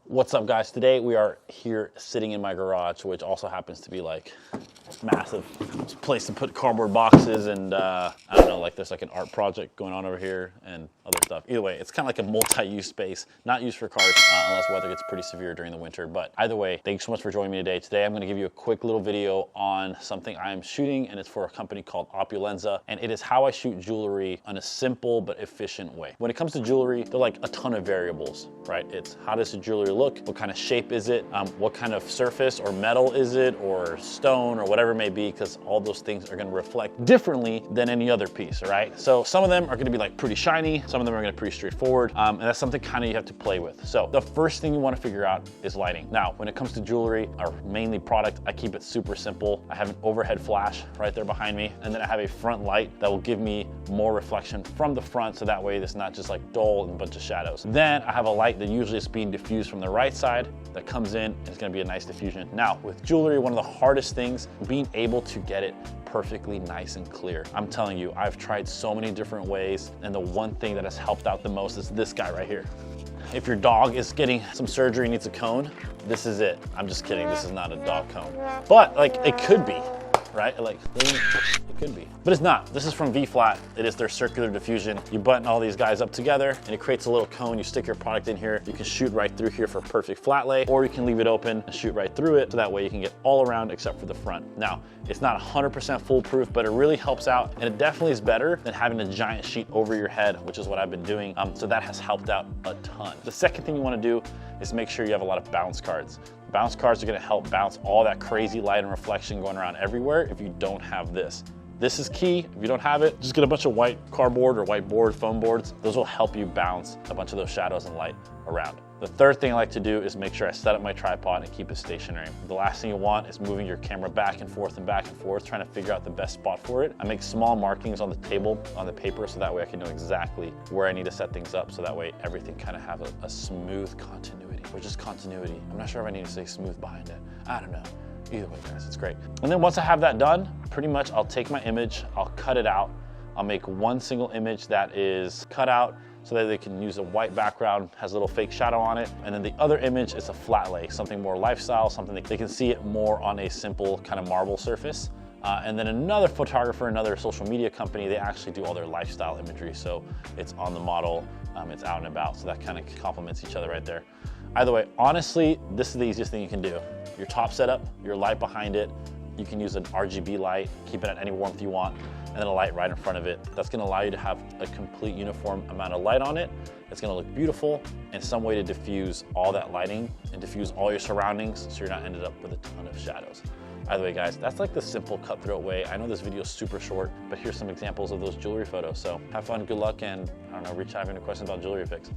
What's up, guys? Today we are here sitting in my garage, which also happens to be like massive. It's a place to put cardboard boxes and I don't know, like there's like an art project going on over here and other stuff. Either way, it's kind of like a multi-use space, not used for cars unless weather gets pretty severe during the winter. But either way, thanks so much for joining me today. Today I'm going to give you a quick little video on something I am shooting, and it's for a company called Opulenza, and it is how I shoot jewelry in a simple but efficient way. When it comes to jewelry, there are like a ton of variables, right? It's how does the jewelry look? What kind of shape is it? What kind of surface or metal is it, or stone, or whatever it may be, because all those things are going to reflect differently than any other piece, right? So some of them are going to be like pretty shiny, some of them are going to be pretty straightforward, and that's something kind of you have to play with. So the first thing you want to figure out is lighting. Now, when it comes to jewelry, or mainly product, I keep it super simple. I have an overhead flash right there behind me, and then I have a front light that will give me more reflection from the front, so that way it's not just like dull and a bunch of shadows. Then I have a light that usually is being diffused from the right side that comes in, and it's going to be a nice diffusion. Now, with jewelry, one of the hardest things, being able to get it perfectly nice and clear. I'm telling you, I've tried so many different ways, and the one thing that has helped out the most is this guy right here. If your dog is getting some surgery and needs a cone, this is it. I'm just kidding, this is not a dog cone. But like, it could be, right? Like, it could be, but it's not. This is from V-Flat. It is their circular diffusion. You button all these guys up together and it creates a little cone. You stick your product in here. You can shoot right through here for perfect flat lay, or you can leave it open and shoot right through it, so that way you can get all around except for the front. Now, it's not 100% foolproof, but it really helps out, and it definitely is better than having a giant sheet over your head, which is what I've been doing. So that has helped out a ton. The second thing you want to do is make sure you have a lot of bounce cards. Bounce cards are going to help bounce all that crazy light and reflection going around everywhere if you don't have this. This is key. If you don't have it, just get a bunch of white cardboard or white board, foam boards. Those will help you bounce a bunch of those shadows and light around. The third thing I like to do is make sure I set up my tripod and keep it stationary. The last thing you want is moving your camera back and forth, trying to figure out the best spot for it. I make small markings on the table, on the paper, so that way I can know exactly where I need to set things up, so that way everything kind of have a smooth continuity, or just continuity. I'm not sure if I need to say smooth behind it. I don't know. Either way, guys, it's great. And then once I have that done, pretty much I'll take my image, I'll cut it out. I'll make one single image that is cut out so that they can use a white background, has a little fake shadow on it. And then the other image is a flat lay, something more lifestyle, something that they can see it more on a simple kind of marble surface. And then another photographer, another social media company, they actually do all their lifestyle imagery. So it's on the model, it's out and about. So that kind of complements each other right there. Either way, honestly, this is the easiest thing you can do. Your top setup, your light behind it, you can use an RGB light, keep it at any warmth you want, and then a light right in front of it. That's gonna allow you to have a complete uniform amount of light on it. It's gonna look beautiful, and some way to diffuse all that lighting and diffuse all your surroundings, so you're not ended up with a ton of shadows. Either way, guys, that's like the simple cutthroat way. I know this video is super short, but here's some examples of those jewelry photos. So have fun, good luck, and I don't know, reach out if you have any questions about jewelry picks.